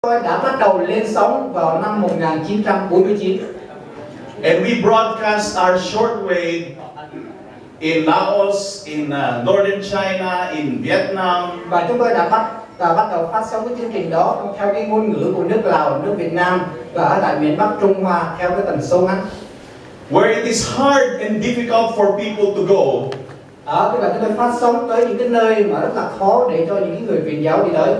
Tôi đã bắt đầu lên sóng vào năm 1949. And we broadcast our shortwave in Laos, in northern China, in Vietnam. Và chúng tôi đã bắt đầu phát sóng cái chương trình đó theo cái ngôn ngữ của nước Lào, nước Việt Nam và ở tại miền Bắc Trung Hoa theo cái tần số ngắn. Where it is hard and difficult for people to go. Tức là chúng tôi phát sóng tới những cái nơi mà rất là khó để cho những người truyền giáo đi tới.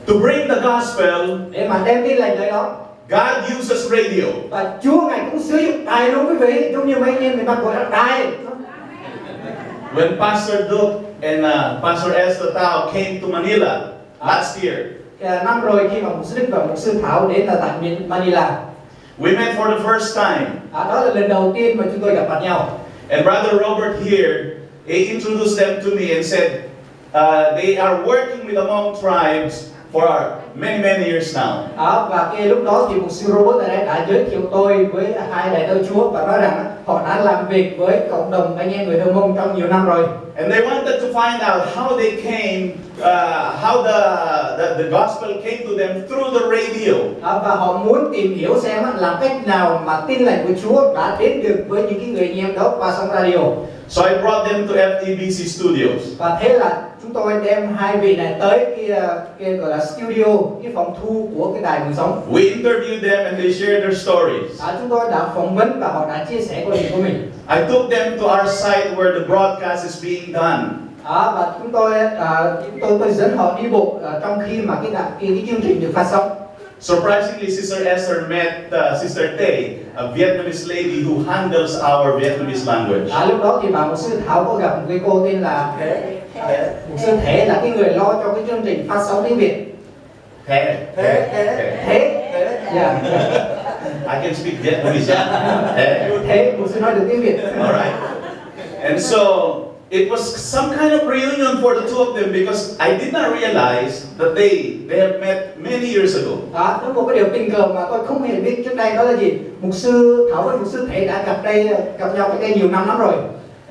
To bring the gospel, để mà đem tin lành tới đó. God uses radio. Và Chúa Ngài cũng sử dụng đài luôn quý vị, giống như mấy anh em miền Bắc gọi là đài. When Pastor Duke and Pastor Esther Tao came to Manila last year, năm rồi khi mà mục sư Đức và mục sư Thảo đến là tại miền Manila, we met for the first time. Đó là lần đầu tiên mà chúng tôi gặp mặt nhau. And Brother Robert here, he introduced them to me and said, they are working with the Hmong tribes for many years now. Và cái lúc đó thì mục sư Robert đã giới thiệu tôi với hai đại tớ Chúa và nói rằng họ đã làm việc với cộng đồng anh em người Hmong trong nhiều năm rồi. And they wanted to find out how they came, how the gospel came to them through the radio. Và họ muốn tìm hiểu xem làm cách nào mà tin lành của Chúa đã đến được với những cái người anh em đó qua sóng radio. So I brought them to FEBC Studios. Và thế là chúng tôi đem hai vị này tới cái gọi là studio, cái phòng thu của cái đài truyền sóng. We interviewed them and they shared their stories. Chúng tôi đã phỏng vấn và họ đã chia sẻ câu chuyện của mình. I took them to our site where the broadcast is being done. Và tôi dẫn họ đi bộ trong khi mà cái chương trình được phát sóng. Surprisingly, Sister Esther met Sister Tay, a Vietnamese lady who handles our Vietnamese language. Lúc đó thì bà mục sư Thảo có gặp một cái cô tên là mục sư Thế, là cái người lo cho cái chương trình phát sóng tiếng Việt. Thế. Yeah. I can speak Vietnamese. Thế, mục sư nói được tiếng Việt. All right. And so it was some kind of reunion for the two of them because I did not realize that they have met many years ago. Đó một cái điều tình cờ mà tôi không hề biết trước đây, đó là gì? Mục sư Thảo với mục sư Thế đã gặp nhau cách đây nhiều năm lắm rồi.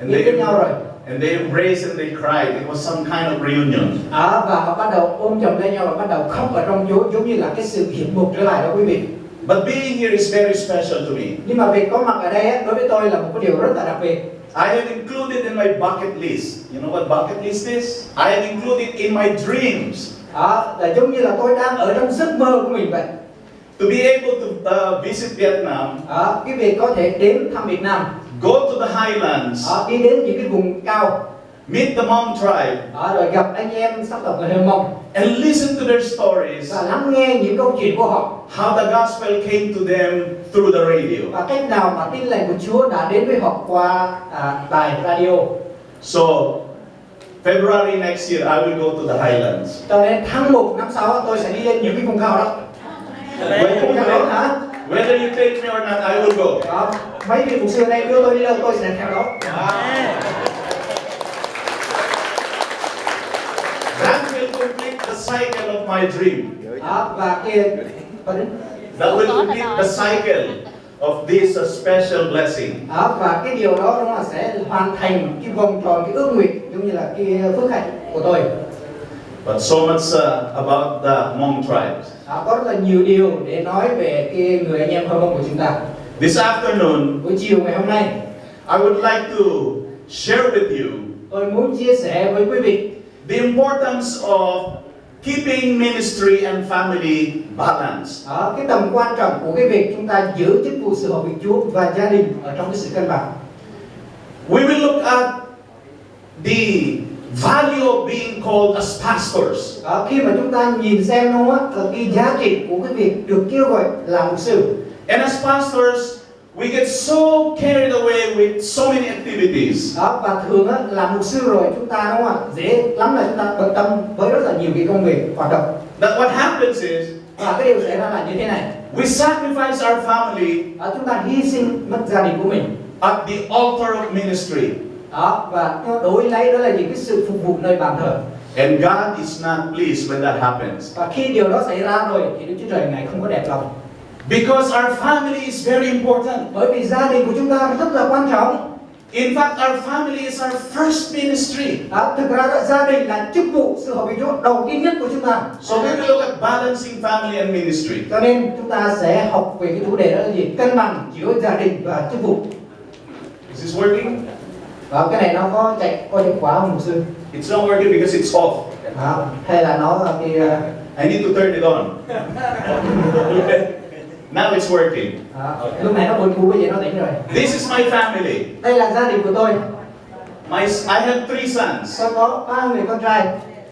Biết nhau rồi. And they embraced and they cried. It was some kind of reunion. Và họ bắt đầu ôm chầm lấy nhau và bắt đầu khóc ở trong giống như là cái sự hiện một trở lại đó quý vị. But being here is very special to me. Nhưng mà việc có mặt ở đây đối với tôi là một cái điều rất là đặc biệt. I have included in my bucket list. You know what bucket list is? I have included in my dreams. Là giống như là tôi đang ở trong giấc mơ của mình vậy. To be able to visit Vietnam. Cái việc có thể đến thăm Việt Nam. Go to the highlands. Đi đến những cái vùng cao. Meet the Hmong tribe. Rồi gặp anh em sắc tộc người Hmong. And listen to their stories. Và lắng nghe những câu chuyện của họ. How the gospel came to them through the radio. Và cách nào mà tin lành của Chúa đã đến với họ qua đài radio. So February next year I will go to the highlands. Cho nên tháng 1 năm sau tôi sẽ đi lên những cái vùng cao đó. Whether you take me or not, I will go. Mấy vị mục sư ở đây đưa tôi đi đâu tôi sẽ theo đó. That will complete the cycle of my dream. Và that will complete the cycle of this special blessing. Và cái điều đó nó sẽ hoàn thành cái vòng tròn, cái ước nguyện giống như là cái phước hạnh của tôi. But so much about the Hmong tribes. Có rất là nhiều điều để nói về cái người anh em Hmong của chúng ta. This afternoon, buổi chiều ngày hôm nay, I would like to share with you. Tôi muốn chia sẻ với quý vị the importance of keeping ministry and family balanced. Cái tầm quan trọng của cái việc chúng ta giữ chức vụ sự hợp với Chúa và gia đình ở trong cái sự cân bằng. We will look at the value of being called as pastors. Khi mà chúng ta nhìn xem nó cái giá trị của cái việc được kêu gọi là mục sư. And as pastors, we get so carried away with so many activities. Và thường là mục sư rồi chúng ta đúng không ạ? Dễ lắm là chúng ta bận tâm với rất là nhiều cái công việc hoạt động. That what happens is, và cái điều xảy ra là như thế này. We sacrifice our family. Chúng ta hy sinh mất gia đình của mình. At the altar of ministry. Và đối lấy đó là những cái sự phục vụ nơi bàn thờ. And God is not pleased when that happens. Và khi điều đó xảy ra rồi thì Đức Chúa Trời Ngài không có đẹp lòng. Because our family is very important. Bởi vì gia đình của chúng ta rất là quan trọng. In fact, our family is our first ministry. Thực ra đó, gia đình là chức vụ sự hợp với Chúa đầu tiên nhất của chúng ta. So we will look at balancing family and ministry. Cho nên chúng ta sẽ học về cái chủ đề đó là gì? Cân bằng giữa gia đình và chức vụ. Is this working? Và cái này nó có hiệu quả không mục sư? It's not working because it's off. Hay là nó thì I need to turn it on. Now it's working. lúc này nó buồn cú bây giờ nó tỉnh rồi. This is my family. Đây là gia đình của tôi. I have 3 sons. Tôi có 3 người con trai.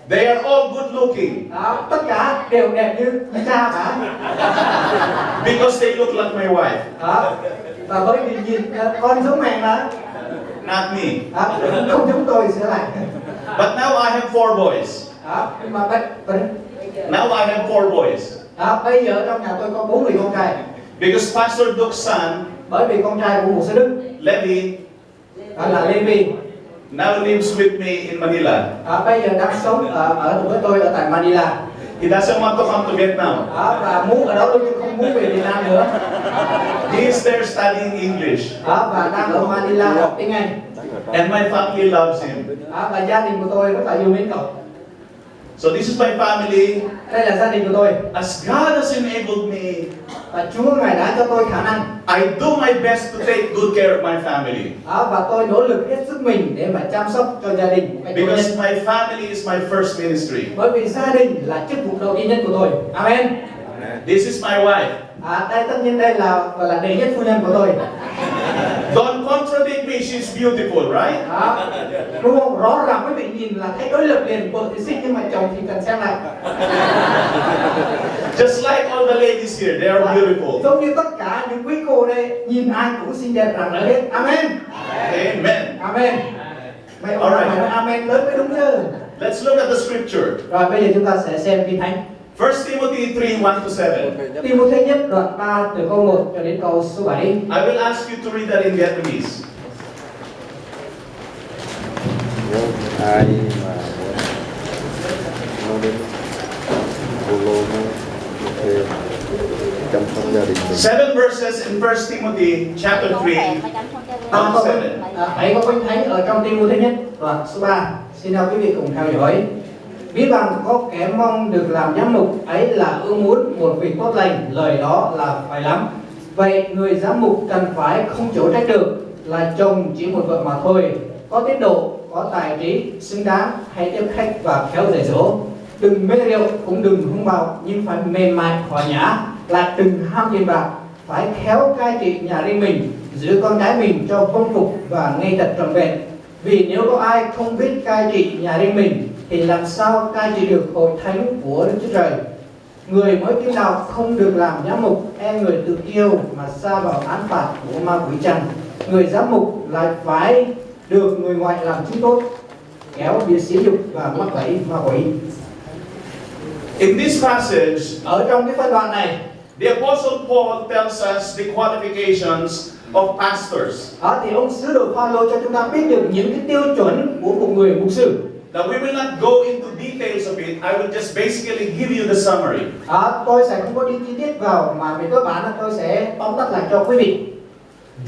They are all good looking. Tất cả đều đẹp như cha cả. Because they look like my wife. Và bởi vì nhìn con giống mẹ mà. Not me. Không giống tôi sửa lại. But now I have 4 boys. Mà Now I have 4 boys. Bây giờ trong nhà tôi có 4 người con trai. Because Pastor Duke's son, bởi vì con trai của một sư Đức, Levi, là Levi, now lives with me in Manila. Bây giờ đang sống ở với tôi ở tại Manila. He doesn't want to come to Vietnam. Và muốn ở đó luôn chứ không muốn về Việt Nam nữa. He is there studying English. Và đang ở Manila học tiếng Anh. And my family loves him. Và gia đình của tôi rất là yêu mến cậu. So this is my family. Đây là gia đình của tôi. As God has enabled me, và Chúa Ngài đã cho tôi khả năng. I do my best to take good care of my family. Và tôi nỗ lực hết sức mình để mà chăm sóc cho gia đình. Because my family is my first ministry. Bởi vì gia đình là chức vụ đầu tiên nhất của tôi. Amen. This is my wife. Đây tất nhiên đây là gọi là đệ nhất phu nhân của tôi. Don't contradict me, she's beautiful, right? Đúng không? Rõ ràng quý vị nhìn là thấy đối lập liền, vợ thì xinh nhưng mà chồng thì cần xem lại. Just like all the ladies here, they are beautiful. Giống như tất cả những quý cô đây, nhìn ai cũng xinh đẹp rạng rỡ hết. Amen. Amen. Amen. Mày nói amen lớn mới đúng chứ. Let's look at the scripture. Rồi bây giờ chúng ta sẽ xem Kinh Thánh. 1 Timothy 3:1-7. Timothy nhất đoạn 3 từ câu 1 cho đến câu số 7. I will ask you to read that in Vietnamese. Ai mà muốn đến Polo thuê chăm sóc gia đình mình. 7 verses in 1 Timothy chapter 3, verse 7. 7 câu Kinh Thánh ở trong Timothy nhất đoạn số 3. Xin mời quý vị cùng theo dõi. Biết rằng có kẻ mong được làm giám mục, ấy là ưa muốn một việc tốt lành, lời đó là phải lắm. Vậy người giám mục cần phải không chỗ trách được, là chồng chỉ một vợ mà thôi, có tiết độ, có tài trí, xứng đáng, hay tiếp khách và khéo dạy dỗ. Đừng mê rượu, cũng đừng hung bạo, nhưng phải mềm mại, hòa nhã, lại đừng ham tiền bạc, phải khéo cai trị nhà riêng mình, giữ con cái mình cho vâng phục và ngay tật trọn vẹn. Vì nếu có ai không biết cai trị nhà riêng mình, thì làm sao cai trị được hội thánh của Đức Chúa Trời? Người mới tin đạo không được làm giám mục, người tự yêu mà sa vào án phạt của ma quỷ chăng. Người giám mục lại phải được người ngoại làm chứng tốt, kéo bị xỉ nhục và mắc bẫy ma quỷ. In this passage, ở trong cái phân đoạn này, the Apostle Paul tells us the qualifications of pastors. Thì ông sứ đồ Phaolô cho chúng ta biết được những cái tiêu chuẩn của một người mục sư. Now we will not go into details of it. I will just basically give you the summary. Tôi sẽ không có đi chi tiết vào, mà về cơ bản là tôi sẽ tóm tắt lại cho quý vị.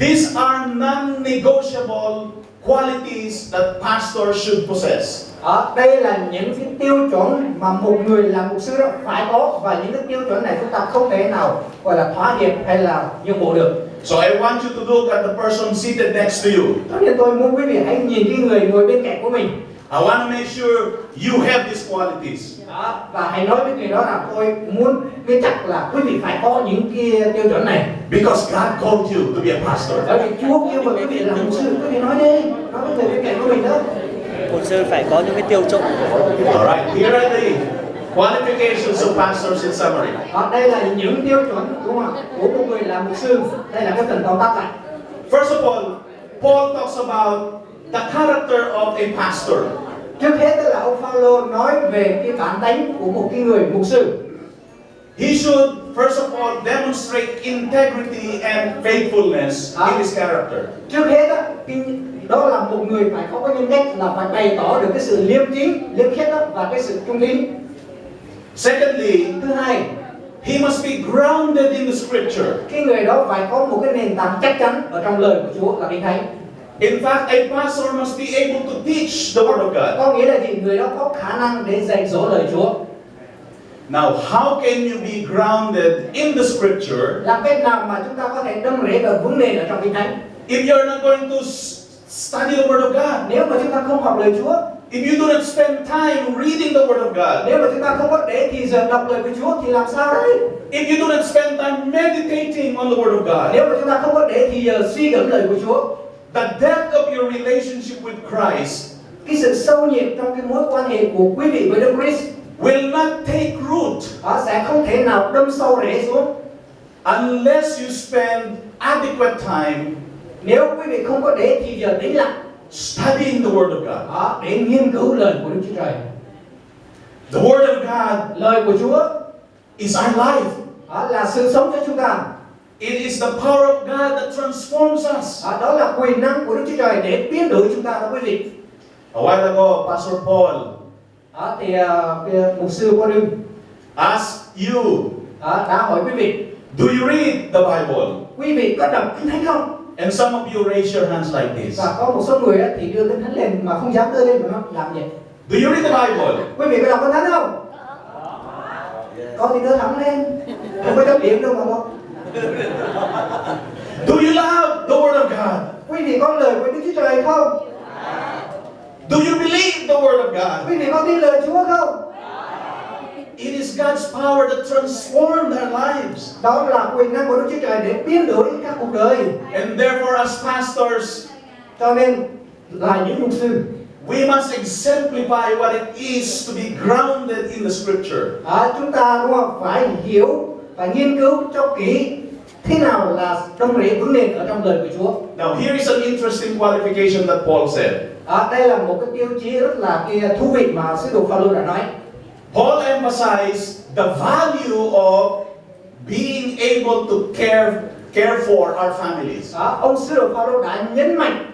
These are non-negotiable qualities that pastors should possess. Đây là những cái tiêu chuẩn mà một người làm mục sư đó phải có, và những cái tiêu chuẩn này chúng ta không thể nào gọi là thỏa hiệp hay là nhượng bộ được. So I want you to look at the person seated next to you. Cho nên tôi muốn quý vị hãy nhìn cái người ngồi bên cạnh của mình. I want to make sure you have these qualities. Và hãy nói với người đó rằng tôi muốn biết chắc là quý vị phải có những cái tiêu chuẩn này. Because God called you to be a pastor. Bởi vì Chúa kêu gọi quý vị làm mục sư, quý vị nói đi, nói với người bên cạnh của mình đó. Mục sư phải có những cái tiêu chuẩn. Alright, here are the qualifications of pastors in summary. Đây là những tiêu chuẩn của một người làm mục sư. Đây là cái phần tóm tắt lại. First of all, Paul talks about the character of a pastor. Trước hết là ông Phaolô nói về cái bản tánh của một cái người mục sư. He should first of all demonstrate integrity and faithfulness in his character. Trước hết đó là một người phải có cái nhân cách là phải bày tỏ được cái sự liêm chính, liêm khiết và cái sự trung tín. Secondly, thứ hai, he must be grounded in the scripture. Cái người đó phải có một cái nền tảng chắc chắn ở trong lời của Chúa là Kinh Thánh. In fact, a pastor must be able to teach the Word of God. Có nghĩa là gì? Người đó có khả năng để dạy dỗ lời Chúa. Now, how can you be grounded in the Scripture Làm cách nào mà chúng ta có thể đâm rễ và vững nền ở trong Kinh Thánh? if you're not going to study the Word of God? Nếu mà chúng ta không học lời Chúa, If you do not spend time reading the Word of God? nếu mà chúng ta không có để thì giờ đọc lời của Chúa thì làm sao đấy? If you do not spend time meditating on the Word of God? Nếu mà chúng ta không có để thì giờ suy gẫm lời của Chúa, The depth of your relationship with Christ cái sự sâu nhiệt trong cái mối quan hệ của quý vị với Đức Christ will not take root nó sẽ không thể nào đâm sâu rễ xuống unless you spend adequate time nếu quý vị không có để thì giờ tĩnh lặng studying the Word of God. đó, để nghiên cứu lời của Đức Chúa Trời. The Word of God Lời của Chúa is our life. đó là sự sống cho chúng ta. It is the power of God that transforms us. Đó là quyền năng của Đức Chúa Trời để biến đổi chúng ta đó quý vị. A while ago, Pastor Paul Thì mục sư Paul asked you, đã hỏi quý vị, do you read the Bible? quý vị có đọc Kinh Thánh không? And some of you raise your hands like this. Và có một số người thì đưa Kinh Thánh lên mà không dám đưa lên mà nó làm vậy. Do you read the Bible? Quý vị có đọc Kinh Thánh không? Có thì đưa thẳng lên, không có chấp điện đâu mà không. Do you love the Word of God? Quý vị có lời của Đức Chúa Trời không? Do you believe the Word of God? Quý vị có tin lời Chúa không? It is God's power that transformed our lives. Đó là quyền năng của Đức Chúa Trời để biến đổi các cuộc đời. And therefore, as pastors, Cho nên là những mục sư, we must exemplify what it is to be grounded in the Scripture. chúng ta đúng không? Phải hiểu và nghiên cứu cho kỹ thế nào là đâm rễ vững nền ở trong lời của Chúa. Now, here is an interesting qualification that Paul said. Đây là một cái tiêu chí rất là thú vị mà sứ đồ Phaolô đã nói. Paul emphasized the value of being able to care for our families. Ông sứ đồ Phaolô đã nhấn mạnh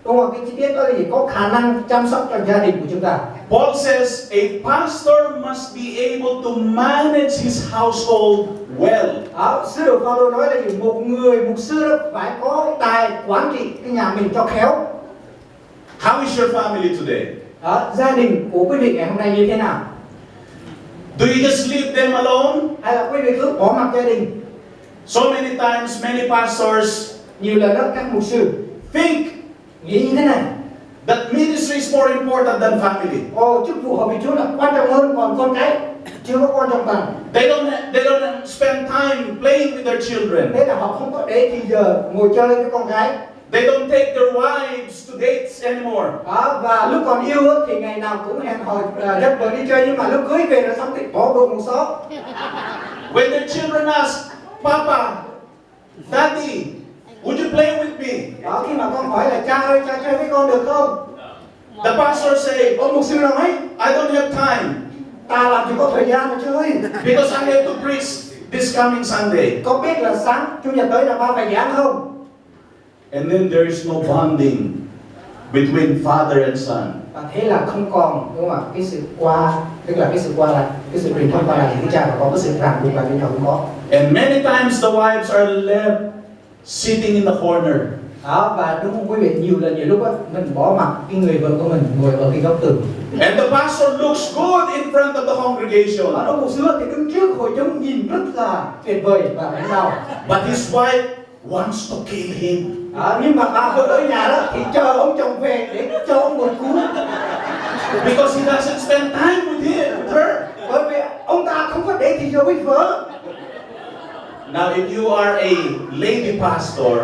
đúng không? Cái chi tiết đó là gì? Có khả năng chăm sóc cho gia đình của chúng ta. Paul says a pastor must be able to manage his household well. Sứ đồ Phaolô nói là gì? Một người mục sư đó phải có tài quản trị cái nhà mình cho khéo. How is your family today? Gia đình của quý vị ngày hôm nay như thế nào? Do you just leave them alone? Hay là quý vị cứ bỏ mặc gia đình? So many times, many pastors Nhiều lần đó các mục sư think nghĩ như thế này: that ministry is more important than family. chức vụ hợp vị Chúa là quan trọng hơn, còn con cái chưa có quan trọng bằng. They don't spend time playing with their children. Thế là họ không có để thì giờ ngồi chơi với con cái. They don't take their wives to dates anymore. Và lúc còn yêu thì ngày nào cũng hẹn hò dắt vợ đi chơi, nhưng mà lúc cưới về rồi xong thì bỏ vô một xó. When their children ask, Papa, Daddy, would you play with me? Khi mà con hỏi là cha ơi, cha chơi với con được không? The pastor say, Ông mục sư nói, I don't have time ta làm gì có thời gian mà chơi. because I have to preach this coming Sunday. Có biết là sáng chủ nhật tới là ba phải giảng không? And then there is no bonding between father and son. Và thế là không còn đúng không ạ? Cái sự tức là cái sự qua lại, cái sự truyền thông qua lại của cha và có cái sự ràng buộc lại với nhau cũng có. And many times the wives are left sitting in the corner. Và đúng không quý vị, nhiều lúc mình bỏ mặc cái người vợ của mình ngồi ở cái góc tường. And the pastor looks good in front of the congregation. Ông mục sư thì đứng trước hội chúng nhìn rất là tuyệt vời và lãnh đạo. But his wife wants to kill him. Nhưng mà bà vợ ở nhà đó thì chờ ông chồng về để cho ông một cú. Because he doesn't spend time with her. Bởi vì ông ta không có để thì giờ với vợ. Now, if you are a lady pastor,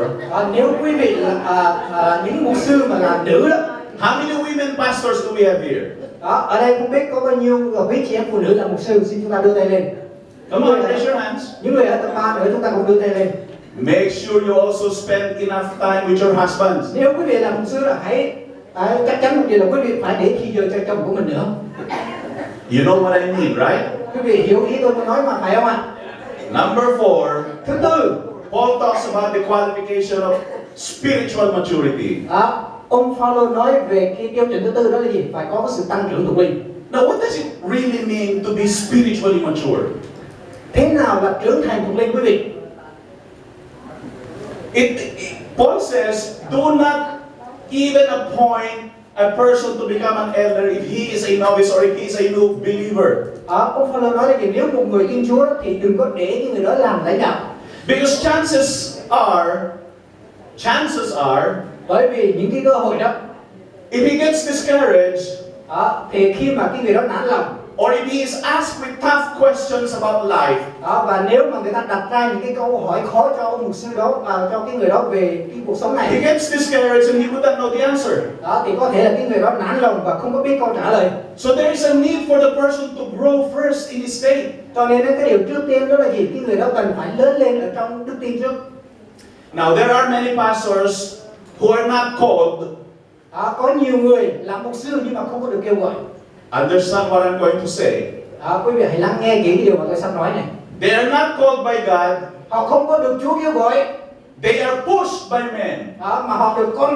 Nếu quý vị là những mục sư mà là nữ đó, how many women pastors do we have here? ở đây không biết có bao nhiêu quý chị em phụ nữ là mục sư, xin chúng ta đưa tay lên. Come on, raise your hands. Những người ở tập 3 nữa chúng ta cùng đưa tay lên. Make sure you also spend enough time with your husbands. Nếu quý vị là mục sư là hãy chắc chắn một điều là quý vị phải để thì giờ cho chồng của mình nữa. You know what I mean, right? Quý vị hiểu ý tôi nói mà, phải không ạ? Number 4, Thứ tư, Paul talks about the qualification of spiritual maturity. ông Phaolô nói về cái tiêu chuẩn thứ tư, đó là gì? Phải có cái sự tăng trưởng thuộc linh. Now, what does it really mean to be spiritually mature? Thế nào là trưởng thành thuộc linh quý vị? Paul says, do not even appoint a person to become an elder if he is a novice or if he is a new believer. Ông Phaolô nói là nếu một người tin Chúa thì đừng có để những người đó làm lãnh đạo. Because chances are, Bởi vì những cái cơ hội đó, if he gets discouraged, thì khi mà cái người đó nản lòng, or if he is asked with tough questions about life, và nếu mà người ta đặt ra những cái câu hỏi khó cho ông mục sư đó, cho cái người đó về cái cuộc sống he này, gets discouraged and he would not know the answer. thì có thể là cái người đó nản lòng và không có biết câu trả lời. So there is a need for the person to grow first in his faith. Cho nên cái điều trước tiên đó là gì? Cái người đó cần phải lớn lên ở trong đức tin trước. Now there are many pastors who are not called. Có nhiều người làm mục sư nhưng mà không có được kêu gọi. Understand what I'm going to say. Quý vị hãy lắng nghe kỹ cái điều mà tôi sắp nói này. They are not called by God. Họ không có được Chúa kêu gọi. They are pushed by men. Mà họ được con